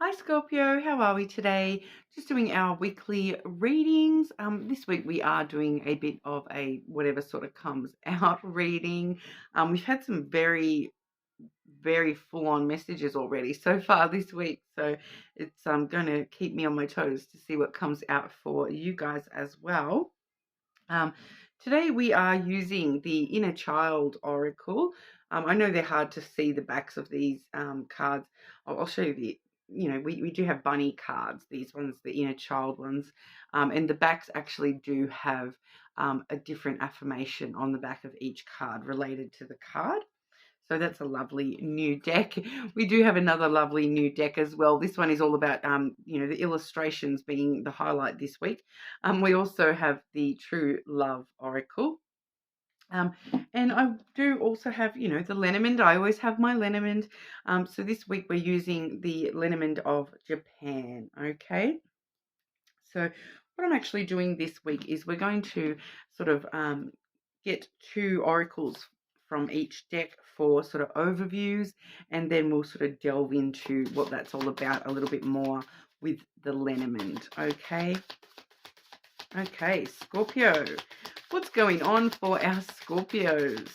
Hi Scorpio, how are we today? Just doing our weekly readings. This week we are doing a bit of a whatever sort of comes out reading. We've had some very, very full-on messages already so far this week, so it's going to keep me on my toes to see what comes out for you guys as well. Um, Today we are using the Inner Child Oracle. I know they're hard to see the backs of these cards. I'll show you we do have bunny cards, these ones, the Inner Child ones. And the backs actually do have a different affirmation on the back of each card related to the card. So that's a lovely new deck. We do have another lovely new deck as well. This one is all about, the illustrations being the highlight this week. We also have the True Love Oracle. And I do also have, the Lenormand. I always have my Lenormand. So this week we're using the Lenormand of Japan, okay? So what I'm actually doing this week is we're going to sort of get two oracles from each deck for sort of overviews, and then we'll sort of delve into what that's all about a little bit more with the Lenormand, okay? Okay, Scorpio. What's going on for our Scorpios?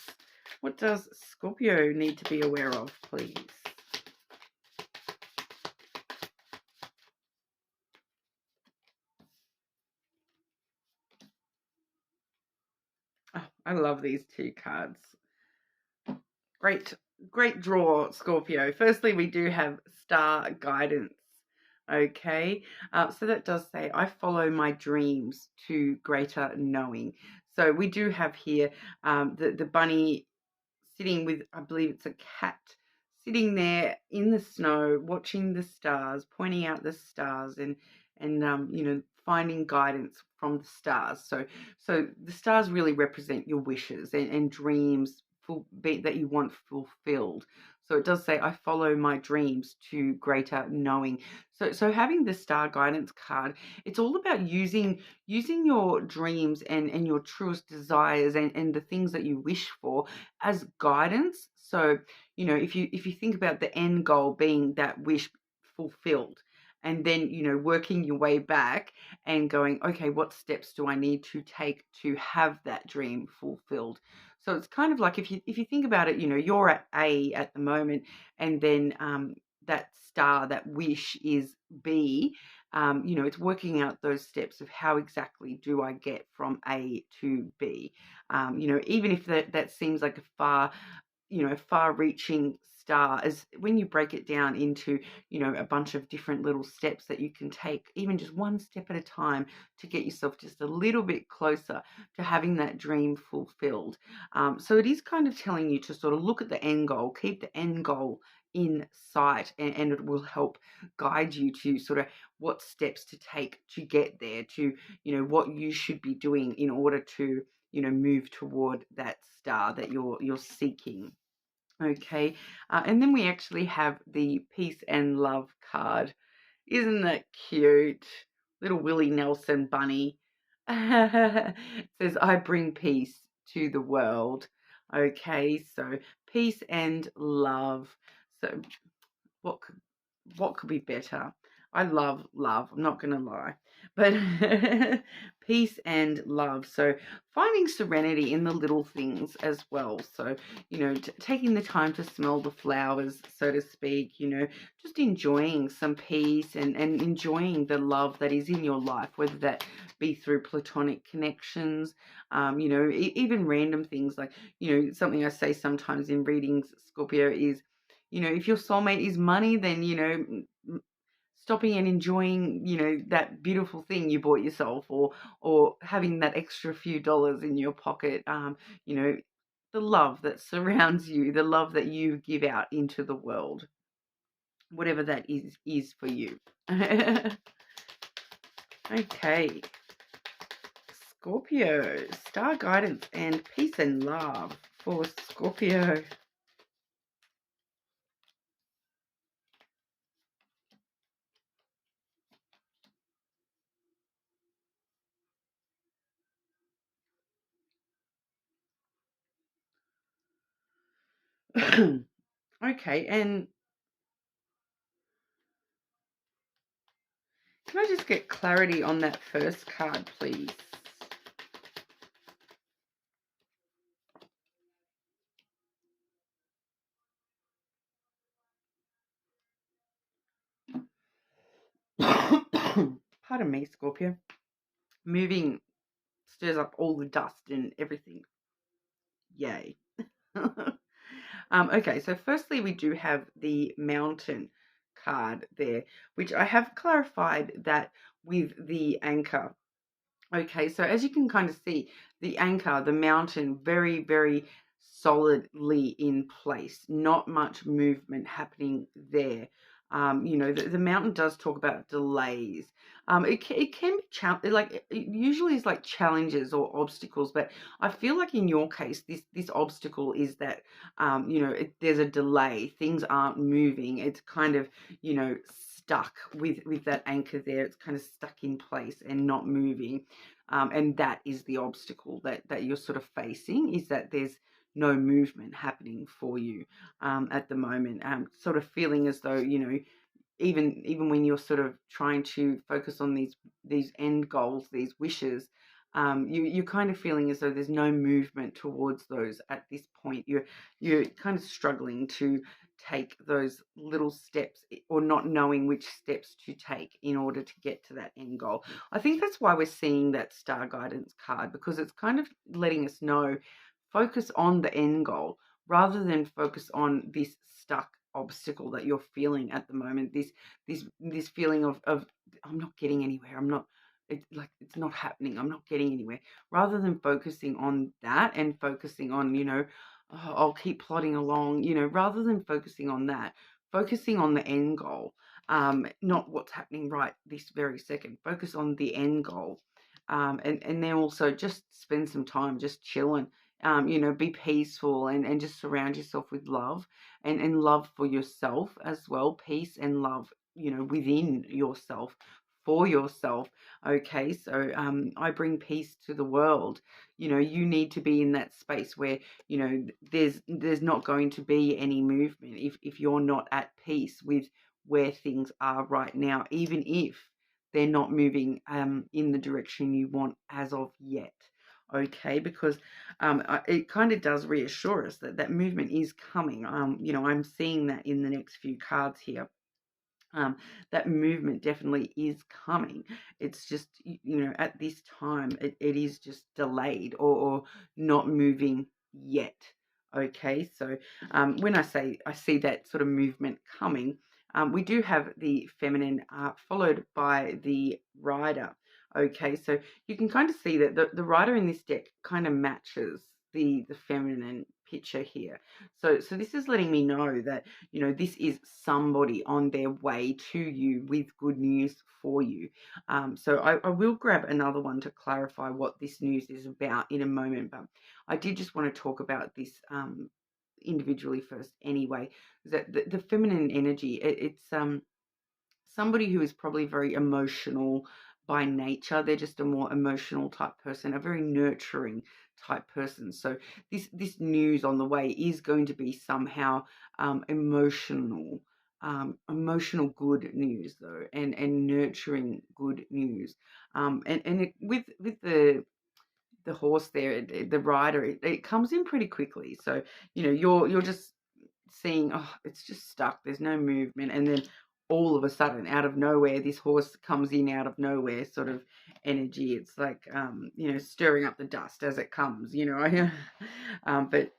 What does Scorpio need to be aware of, please? Oh, I love these two cards. Great draw, Scorpio. Firstly, we do have star guidance. Okay, so that does say, I follow my dreams to greater knowing. So we do have here the bunny sitting with, I believe it's a cat, sitting there in the snow, watching the stars, pointing out the stars, and finding guidance from the stars. So the stars really represent your wishes and dreams that you want fulfilled. So it does say, I follow my dreams to greater knowing. So having the star guidance card, it's all about using your dreams and your truest desires and the things that you wish for as guidance. So, if you think about the end goal being that wish fulfilled, and then, working your way back and going, okay, what steps do I need to take to have that dream fulfilled? So it's kind of like, if you think about it, you're at A at the moment, and then that star, that wish is B. It's working out those steps of how exactly do I get from A to B. Even if that seems like a far-reaching star, as when you break it down into, a bunch of different little steps that you can take, even just one step at a time, to get yourself just a little bit closer to having that dream fulfilled. So it is kind of telling you to sort of look at the end goal, keep the end goal in sight, and it will help guide you to sort of what steps to take to get there, to, what you should be doing in order to, move toward that star that you're seeking. Okay, and then we actually have the Peace and Love card. Isn't that cute? Little Willie Nelson bunny. It says, I bring peace to the world. Okay, so peace and love. So what could be better? I love love, I'm not going to lie. But peace and love. So finding serenity in the little things as well. So, taking the time to smell the flowers, so to speak, just enjoying some peace and enjoying the love that is in your life, whether that be through platonic connections, even random things like, something I say sometimes in readings, Scorpio, is, if your soulmate is money, then, stopping and enjoying, that beautiful thing you bought yourself, or having that extra few dollars in your pocket, the love that surrounds you, the love that you give out into the world, whatever that is for you. Okay, Scorpio, star guidance and peace and love for Scorpio. Okay, and can I just get clarity on that first card, please? Pardon me, Scorpio. Moving stirs up all the dust and everything. Yay. Okay, so firstly, we do have the mountain card there, which I have clarified that with the anchor. Okay, so as you can kind of see, the anchor, the mountain, very, very solidly in place. Not much movement happening there. You know, the mountain does talk about delays. It can be like it usually is like challenges or obstacles, but I feel like in your case, this obstacle is that you know there's a delay. Things aren't moving. It's kind of stuck with that anchor there. It's kind of stuck in place and not moving. And that is the obstacle that you're sort of facing, is that there's no movement happening for you at the moment. Sort of feeling as though, even when you're sort of trying to focus on these end goals, these wishes, you're kind of feeling as though there's no movement towards those at this point. You're kind of struggling to take those little steps, or not knowing which steps to take in order to get to that end goal. I think that's why we're seeing that star guidance card, because it's kind of letting us know, focus on the end goal rather than focus on this stuck obstacle that you're feeling at the moment. This feeling of I'm not getting anywhere. It's not happening. I'm not getting anywhere. Rather than focusing on that and focusing on, oh, I'll keep plodding along, rather than focusing on that, focusing on the end goal, not what's happening right this very second. Focus on the end goal. And then also just spend some time just chilling, be peaceful, and just surround yourself with love, and love for yourself as well. Peace and love, within yourself, for yourself. Okay, so I bring peace to the world. You need to be in that space where there's not going to be any movement if you're not at peace with where things are right now, even if they're not moving in the direction you want as of yet. Okay, because it kind of does reassure us that that movement is coming. I'm seeing that in the next few cards here. That movement definitely is coming. It's just, at this time, it is just delayed, or not moving yet. Okay, so when I see that sort of movement coming, we do have the feminine followed by the rider. Okay, so you can kind of see that the rider in this deck kind of matches the feminine picture here. So this is letting me know that this is somebody on their way to you with good news for you. So I will grab another one to clarify what this news is about in a moment, but I did just want to talk about this individually first anyway. That the feminine energy, it's somebody who is probably very emotional by nature. They're just a more emotional type person, a very nurturing type person. So this news on the way is going to be somehow emotional. Emotional good news though, and nurturing good news. With the horse there, the rider, it comes in pretty quickly. So you're just seeing, oh, it's just stuck. There's no movement, and then all of a sudden, out of nowhere, this horse comes in out of nowhere, sort of energy. It's like stirring up the dust as it comes. But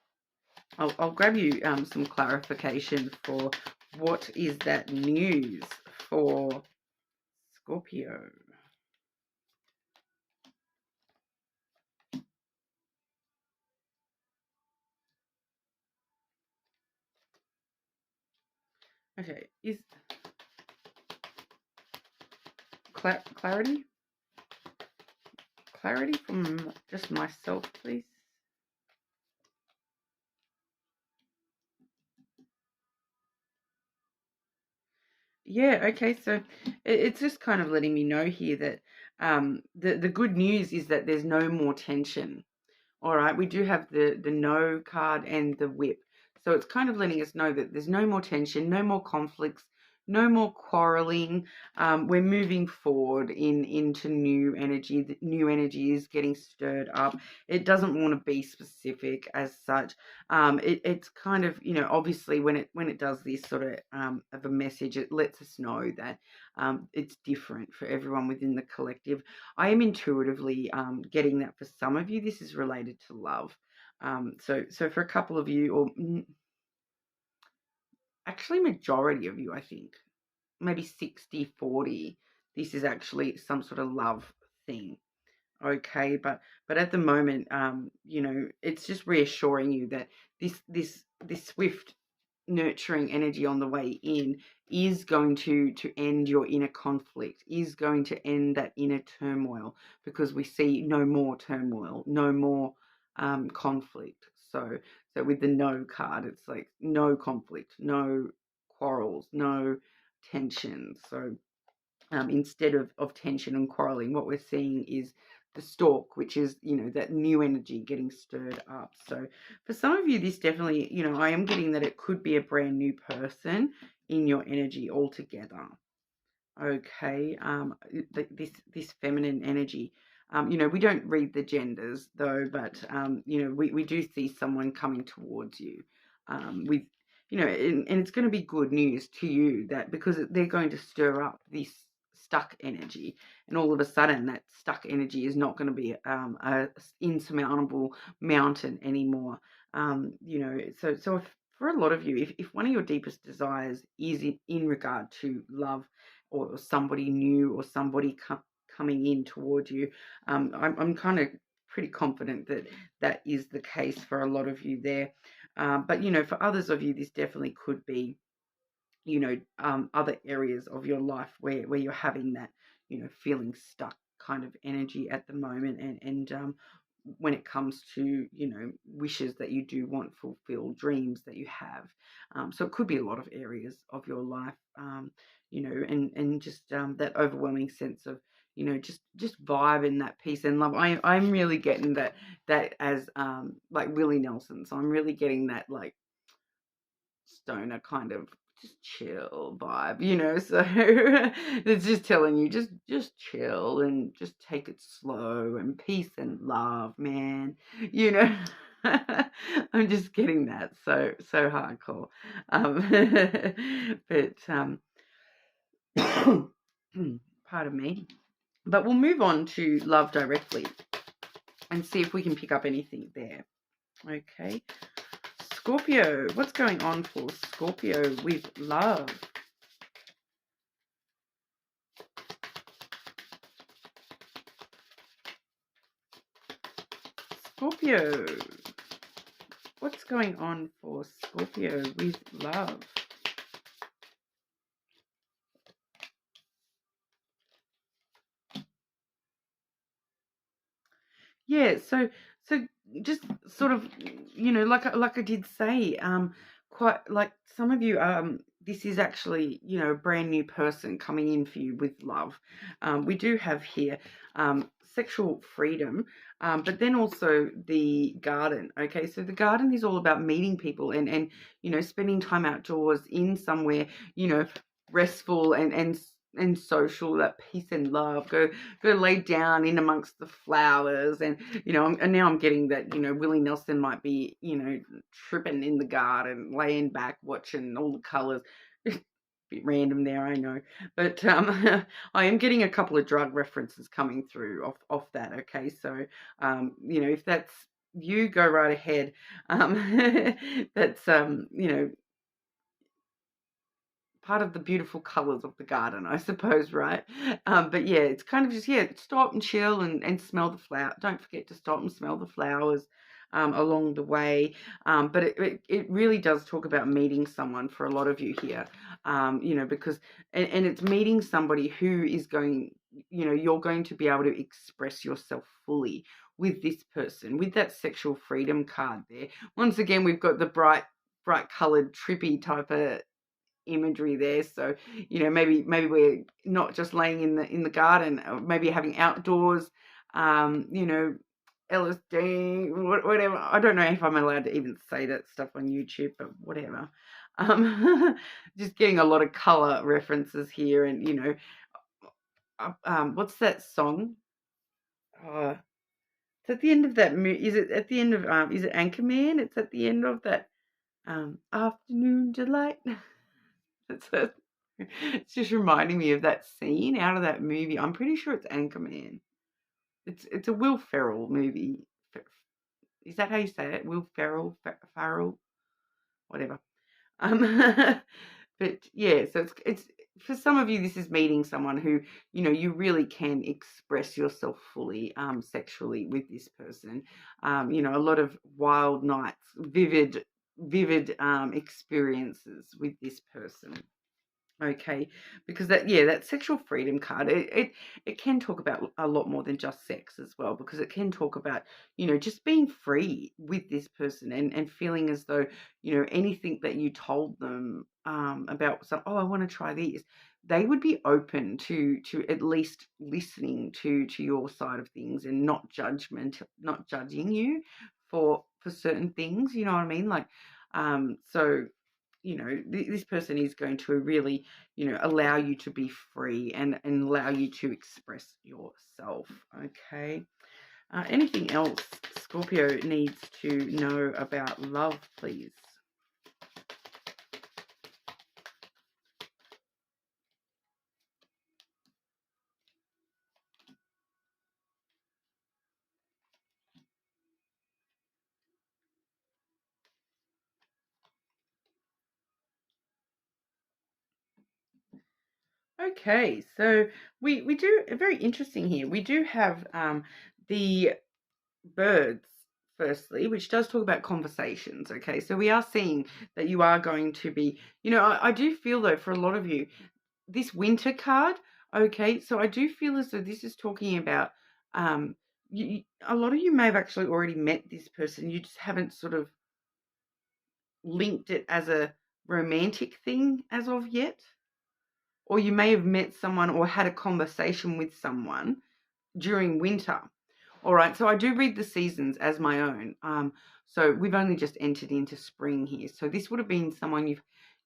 I'll grab you some clarification for what is that news for Scorpio. Okay, is clarity from just myself, please? Yeah, okay, so it's just kind of letting me know here that the good news is that there's no more tension. All right, we do have the no card and the whip. So it's kind of letting us know that there's no more tension, no more conflicts, no more quarreling. We're moving forward into new energy. The new energy is getting stirred up. It doesn't want to be specific as such. It's kind of, obviously when it does this sort of a message, it lets us know that it's different for everyone within the collective. I am intuitively getting that for some of you. This is related to love. So for a couple of you, or actually majority of you, I think, maybe 60-40, this is actually some sort of love thing. Okay, but at the moment, it's just reassuring you that this swift nurturing energy on the way in is going to end your inner conflict, is going to end that inner turmoil, because we see no more turmoil, no more conflict. So with the no card, it's like no conflict, no quarrels, no tension. So instead of tension and quarreling, what we're seeing is the stalk, which is, that new energy getting stirred up. So for some of you, this definitely, I am getting that it could be a brand new person in your energy altogether. Okay, this feminine energy. We don't read the genders though, but we do see someone coming towards you with, and it's going to be good news to you, that because they're going to stir up this stuck energy, and all of a sudden that stuck energy is not going to be a insurmountable mountain anymore. So if, for a lot of you, if one of your deepest desires is in regard to love, or somebody new, or somebody coming in towards you, I'm kind of pretty confident that that is the case for a lot of you there. But for others of you, this definitely could be, other areas of your life where you're having that, feeling stuck kind of energy at the moment, and when it comes to, wishes that you do want fulfilled, dreams that you have. So it could be a lot of areas of your life, and just that overwhelming sense of, just vibe in that peace and love. I'm really getting that as like Willie Nelson. So I'm really getting that like stoner kind of just chill vibe. So it's just telling you, just chill and just take it slow, and peace and love, man. I'm just getting that so hardcore. But pardon me. But we'll move on to love directly and see if we can pick up anything there. Okay. Scorpio, what's going on for Scorpio with love? Scorpio, what's going on for Scorpio with love? Yeah, so just sort of, like I did say, quite like some of you, this is actually, a brand new person coming in for you with love. We do have here sexual freedom, but then also the garden. Okay, so the garden is all about meeting people, and spending time outdoors in somewhere, restful and social, that peace and love. Go lay down in amongst the flowers, and and now I'm getting that, Willie Nelson might be, tripping in the garden, laying back, watching all the colours. Bit random there, I know, but I am getting a couple of drug references coming through off that. Okay, so if that's you, go right ahead. That's part of the beautiful colours of the garden, I suppose, right? But yeah, it's kind of just, stop and chill and smell the flower. Don't forget to stop and smell the flowers along the way. But it really does talk about meeting someone for a lot of you here, because, and it's meeting somebody who is going, you're going to be able to express yourself fully with this person, with that sexual freedom card there. Once again, we've got the bright coloured, trippy type of imagery there. So maybe we're not just laying in the garden, or maybe having outdoors, LSD, whatever. I don't know if I'm allowed to even say that stuff on YouTube, but whatever. Just getting a lot of color references here, and what's that song? Uh, it's at the end of that movie. Is it at the end of is it Anchorman? It's at the end of that afternoon delight. It's just reminding me of that scene out of that movie. I'm pretty sure it's Anchorman. It's a Will Ferrell movie. Is that how you say it? Will Ferrell, Farrell, whatever. Um, but yeah, so it's for some of you, this is meeting someone who you really can express yourself fully sexually with this person. A lot of wild nights, vivid experiences with this person. Okay, because that sexual freedom card, it can talk about a lot more than just sex as well, because it can talk about just being free with this person, and feeling as though anything that you told them about some, oh, I want to try this, they would be open to at least listening to your side of things, and not judging you for certain things, you know what I mean, like so this person is going to really, allow you to be free, and allow you to express yourself. Okay. Anything else Scorpio needs to know about love, please? Okay, so we do very interesting here. We do have the birds, firstly, which does talk about conversations. Okay, so we are seeing that you are going to be, I do feel though, for a lot of you, this winter card, okay, so I do feel as though this is talking about a lot of you may have actually already met this person. You just haven't sort of linked it as a romantic thing as of yet. Or you may have met someone or had a conversation with someone during winter. All right, so I do read the seasons as my own. So we've only just entered into spring here. So this would have been someone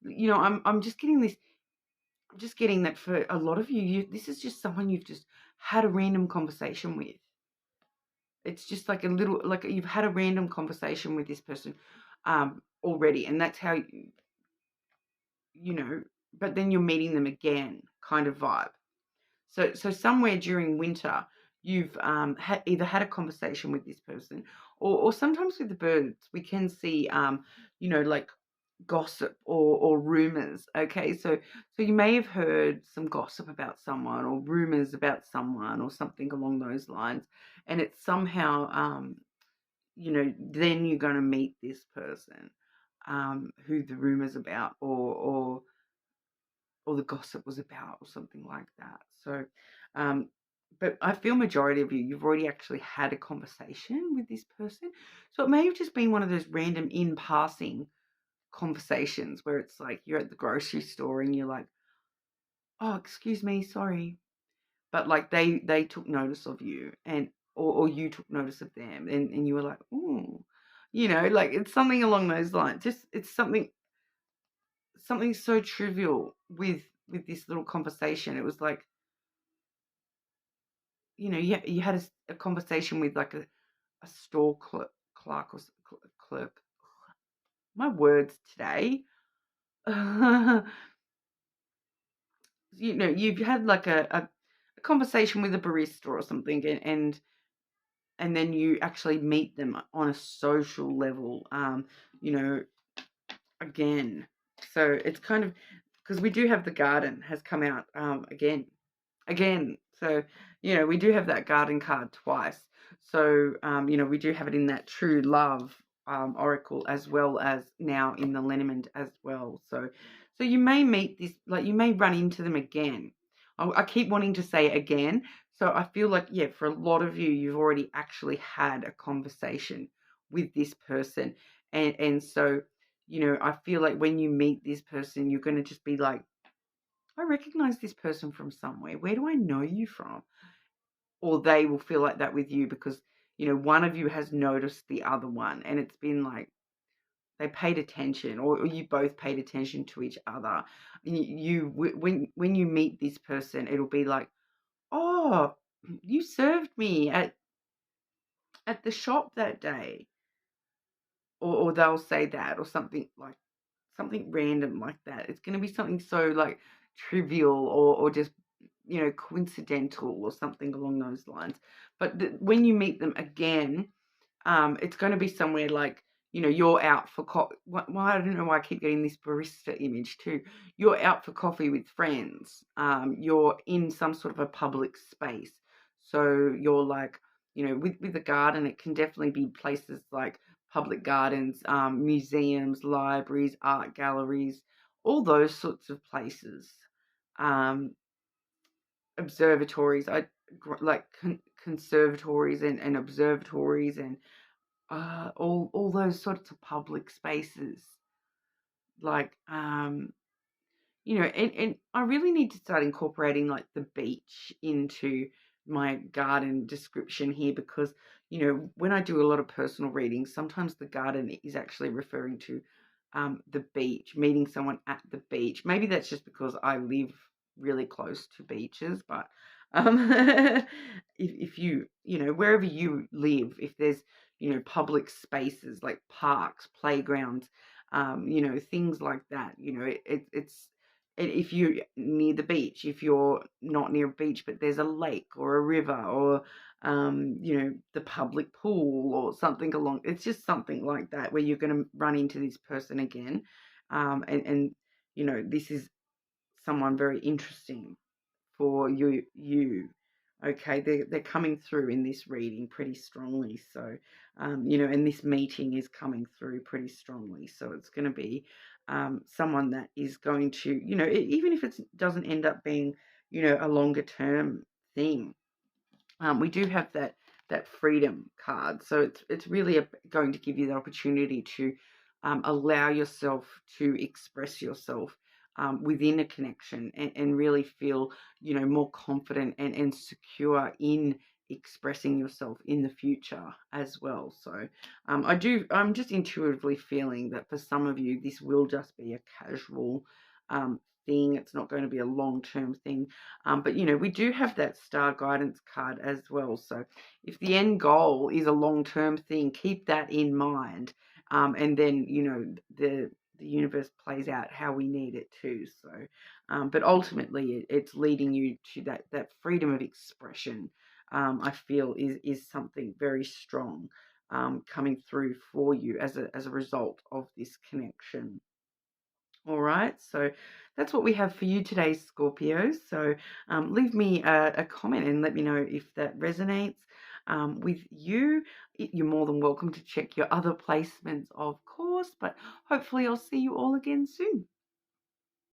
I'm just getting this. I'm just getting that for a lot of you, this is just someone you've just had a random conversation with. It's just like you've had a random conversation with this person already, and that's how but then you're meeting them again, kind of vibe. So somewhere during winter, you've either had a conversation with this person, or sometimes with the birds, we can see, like gossip or rumors. Okay, so you may have heard some gossip about someone, or rumors about someone, or something along those lines, and it's somehow, then you're going to meet this person who the rumors about, or the gossip was about, or something like that. So, but I feel majority of you've already actually had a conversation with this person. So it may have just been one of those random in passing conversations where it's like you're at the grocery store and you're like, oh, excuse me, sorry. But like they took notice of you, and or you took notice of them, and you were like, ooh, like it's something along those lines. Just it's something so trivial with this little conversation. It was like, you had a conversation with like a store clerk or clerk. My words today. You've had like a conversation with a barista or something, and then you actually meet them on a social level, again. So it's kind of, because we do have the garden has come out again. So, we do have that garden card twice. So, we do have it in that true love oracle, as well as now in the Lenormand as well. So you may meet this, like you may run into them again. I keep wanting to say again. So I feel like, yeah, for a lot of you, you've already actually had a conversation with this person. And so, I feel like when you meet this person, you're going to just be like, I recognize this person from somewhere. Where do I know you from? Or they will feel like that with you because, one of you has noticed the other one, and it's been like, they paid attention, or you both paid attention to each other. When you meet this person, it'll be like, oh, you served me at the shop that day, or they'll say that, or something random like that. It's going to be something so like trivial, or just coincidental, or something along those lines. But when you meet them again, it's going to be somewhere like, you're out for coffee. Why, I don't know why I keep getting this barista image too. You're out for coffee with friends. You're in some sort of a public space. So you're like, with the garden, it can definitely be places like public gardens, museums, libraries, art galleries, all those sorts of places. Um, Observatories, I like conservatories and observatories, and all those sorts of public spaces, like and I really need to start incorporating like the beach into my garden description here, because when I do a lot of personal readings, sometimes the garden is actually referring to the beach, meeting someone at the beach. Maybe that's just because I live really close to beaches, but if you wherever you live, if there's public spaces like parks, playgrounds, things like that, it's if you're near the beach, if you're not near a beach, but there's a lake or a river, or the public pool, or something along, it's just something like that, where you're going to run into this person again, and this is someone very interesting for you. Okay, they're coming through in this reading pretty strongly. So, and this meeting is coming through pretty strongly. So it's going to be someone that is going to, even if it doesn't end up being, a longer term thing. We do have that freedom card, so it's really going to give you the opportunity to allow yourself to express yourself within a connection, and really feel more confident and secure in expressing yourself in the future as well. So I'm just intuitively feeling that for some of you this will just be a casual thing. It's not going to be a long-term thing. But we do have that star guidance card as well. So if the end goal is a long-term thing, keep that in mind. And then the universe plays out how we need it to. So, but ultimately, it's leading you to that freedom of expression. I feel is something very strong coming through for you as a result of this connection. All right, so that's what we have for you today, Scorpio. So leave me a comment and let me know if that resonates with you. You're more than welcome to check your other placements, of course, but hopefully I'll see you all again soon.